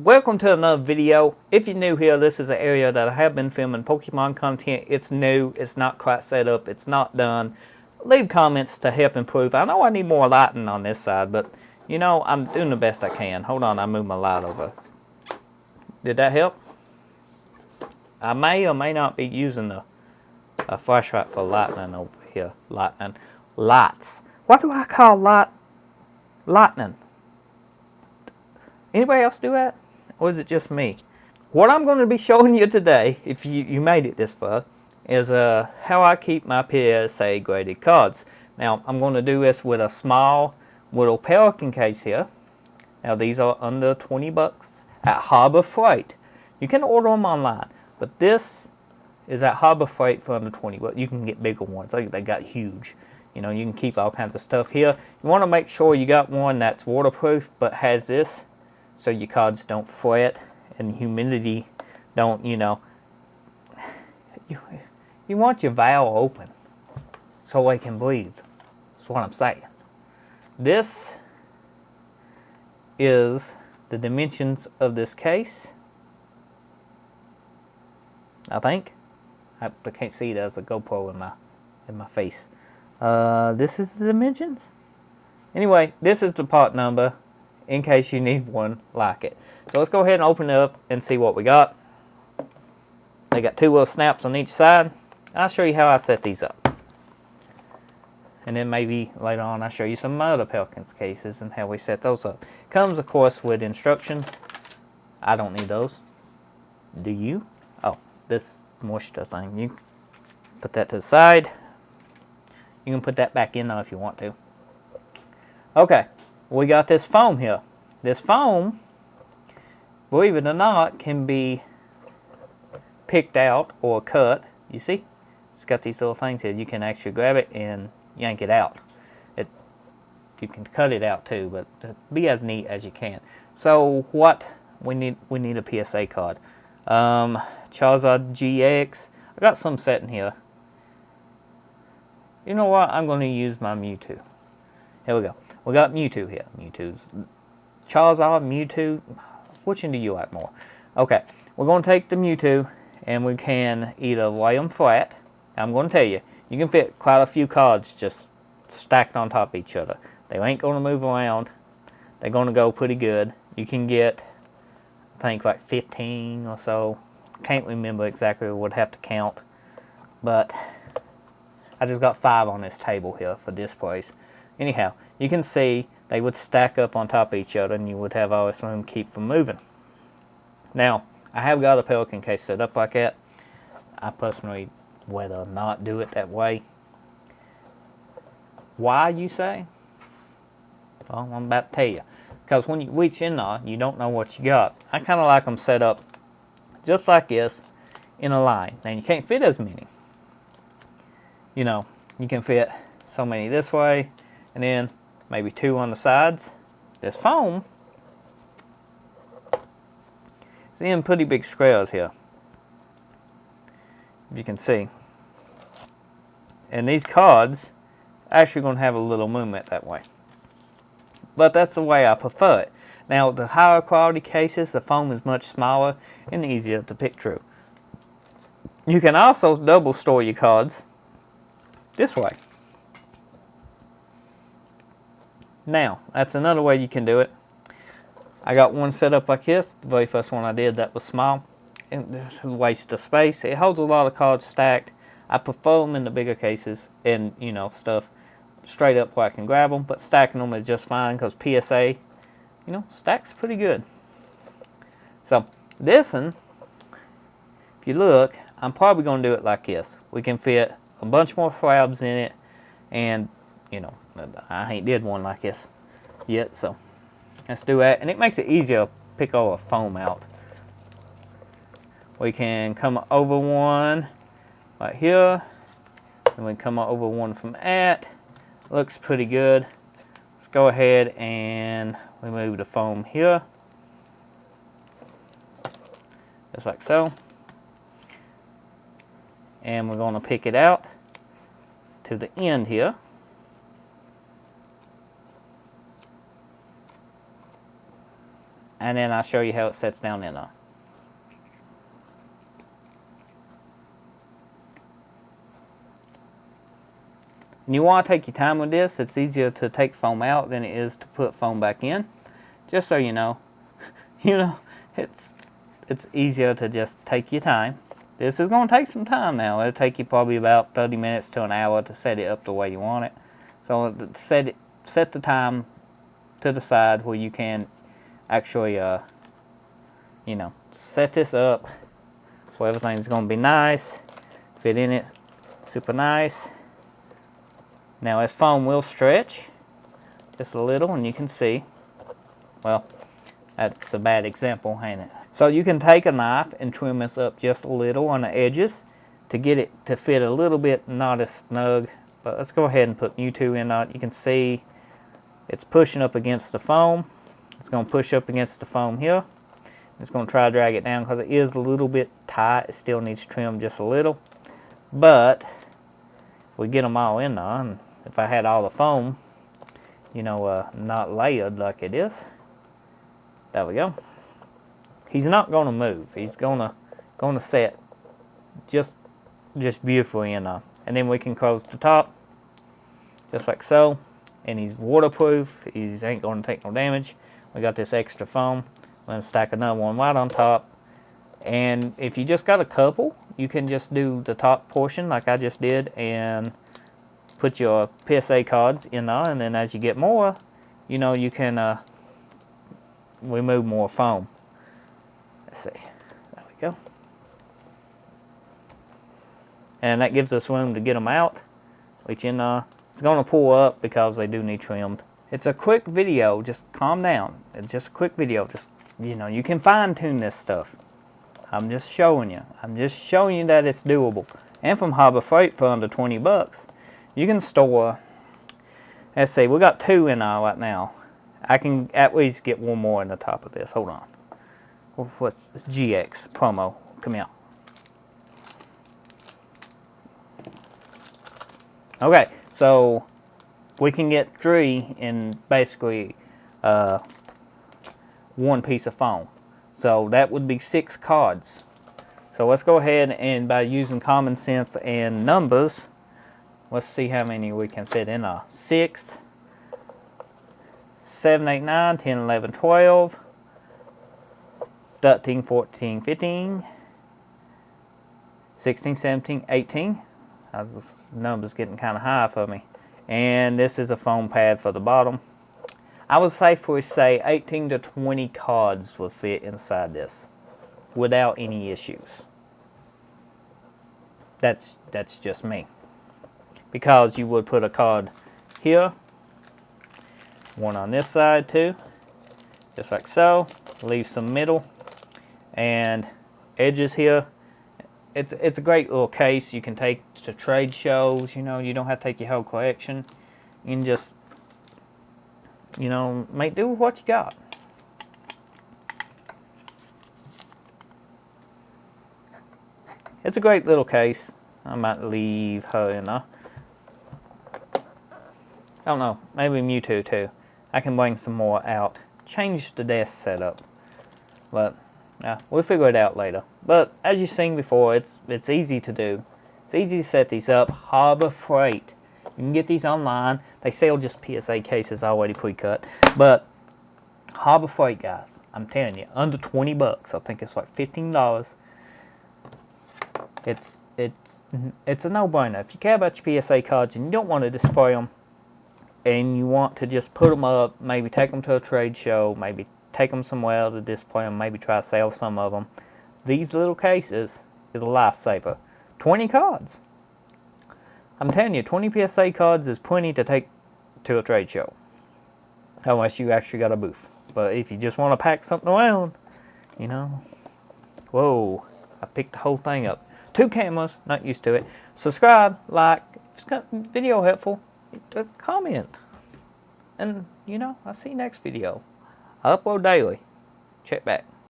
welcome to another video. If you're new here, this is an area that I have been filming Pokemon content. It's new, it's not quite set up, it's not done. Leave comments to help improve. I know I need more lighting on this side, but you know, I'm doing the best I can. Hold on, I moved my light over. Did that help? I may or may not be using a flashlight for lightning over here. Lights. What do I call lightning? Anybody else do that? Or is it just me? What I'm going to be showing you today, if you made it this far, is how I keep my PSA graded cards. Now, I'm going to do this with a small little pelican case here. Now, these are under 20 bucks at Harbor Freight. You can order them online, but this is at Harbor Freight for under 20 bucks. You can get bigger ones. They got huge. You know, you can keep all kinds of stuff here. You want to make sure you got one that's waterproof, but has this, so your cards don't fret and humidity don't, you know. You want your valve open so they can breathe. That's what I'm saying. This is the dimensions of this case. I think. I can't see, there's a GoPro in my face. This is the dimensions. Anyway, this is the part number in case you need one like it. So let's go ahead and open it up and see what we got. They got two little snaps on each side. I'll show you how I set these up. And then maybe later on I'll show you some other Pelicans cases and how we set those up. Comes, of course, with instructions. I don't need those. Do you? Oh, this moisture thing. You put that to the side. You can put that back in now if you want to. Okay, we got this foam here. This foam, believe it or not, can be picked out or cut. You see? It's got these little things here. You can actually grab it and yank it out. You can cut it out too, but be as neat as you can. So what we need a PSA card. Charizard GX. I got some set in here. You know what? I'm going to use my Mewtwo. Here we go. We got Mewtwo here. Mewtwo's Charizard, Mewtwo. Which one do you like more? Okay, we're going to take the Mewtwo and we can either lay them flat. I'm going to tell you, you can fit quite a few cards just stacked on top of each other. They ain't going to move around. They're going to go pretty good. You can get, I think, like 15 or so. Can't remember exactly, would have to count. But I just got 5 on this table here for displays. Anyhow, you can see they would stack up on top of each other and you would have all this room to keep from moving. Now, I have got a Pelican case set up like that. I personally would not do it that way. Why, you say? Well, I'm about to tell you. Because when you reach in there, you don't know what you got. I kind of like them set up just like this in a line. Now, you can't fit as many. You know, you can fit so many this way, and then maybe 2 on the sides. This foam is in pretty big squares here, if you can see. And these cards are actually going to have a little movement that way. But that's the way I prefer it. Now, the higher quality cases, the foam is much smaller and easier to pick through. You can also double store your cards this way. Now, that's another way you can do it. I got one set up like this. The very first one I did, that was small. It's a waste of space. It holds a lot of cards stacked. I prefer them in the bigger cases and, you know, stuff straight up where I can grab them. But stacking them is just fine because PSA, you know, stacks pretty good. So, this one, if you look, I'm probably going to do it like this. We can fit a bunch more slabs in it, and you know, I ain't did one like this yet, so let's do that. And it makes it easier to pick all the foam out. We can come over one right here, and we come over one from that. Looks pretty good. Let's go ahead and remove the foam here, just like so. And we're going to pick it out to the end here. and then I'll show you how it sets down in there. And you want to take your time with this. It's easier to take foam out than it is to put foam back in. Just so you know. It's easier to just take your time. This is going to take some time now. It'll take you probably about 30 minutes to an hour to set it up the way you want it. So set the time to the side where you can actually, set this up where everything's going to be nice, fit in it super nice. Now this foam will stretch just a little, and you can see, well, that's a bad example, ain't it? So you can take a knife and trim this up just a little on the edges to get it to fit a little bit, not as snug. But let's go ahead and put U2 in on it. You can see it's pushing up against the foam. It's going to push up against the foam here. It's going to try to drag it down because it is a little bit tight. It still needs trim just a little. But if we get them all in there, and if I had all the foam, not layered like it is, there we go. He's not going to move. He's going to set just beautifully in there. And then we can close the top just like so. And he's waterproof. He ain't going to take no damage. We got this extra foam. We're going to stack another one right on top. And if you just got a couple, you can just do the top portion like I just did and put your PSA cards in there. And then as you get more, you can remove more foam. Let's see. There we go. And that gives us room to get them out, which it's going to pull up because they do need trimmed. It's a quick video. Just calm down. It's just a quick video. Just, you can fine tune this stuff. I'm just showing you. I'm just showing you that it's doable. And from Harbor Freight for under 20 bucks, you can store, let's see, we got 2 in there right now. I can at least get one more in the top of this. Hold on. What's GX promo? Come here. Okay, so we can get 3 in basically one piece of foam. So that would be 6 cards. So let's go ahead and by using common sense and numbers, let's see how many we can fit in there. 6, 7, 8, 9, 10, 11, 12, 13, 14, 15, 16, 17, 18. The numbers getting kind of high for me. And this is a foam pad for the bottom. I would safely say 18 to 20 cards will fit inside this without any issues. That's just me. Because you would put a card here, one on this side too, just like so. Leave some middle and edges here. It's a great little case you can take to trade shows. You don't have to take your whole collection. You can just, make do with what you got. It's a great little case. I might leave her in there. I don't know, maybe Mewtwo too. I can bring some more out. Change the desk setup. But yeah, we'll figure it out later. But as you've seen before, it's easy to do. It's easy to set these up. Harbor Freight. You can get these online. They sell just PSA cases already pre-cut. But Harbor Freight, guys, I'm telling you, under 20 bucks. I think it's like $15. It's a no-brainer. If you care about your PSA cards and you don't want to display them, and you want to just put them up, maybe take them to a trade show, maybe take them somewhere to display them, maybe try to sell some of them, these little cases is a lifesaver. 20 cards. I'm telling you, 20 PSA cards is plenty to take to a trade show. Unless you actually got a booth. But if you just want to pack something around, whoa, I picked the whole thing up. 2 cameras, not used to it. Subscribe, like, if it's video helpful, comment. And, I'll see you next video. I upload daily. Check back.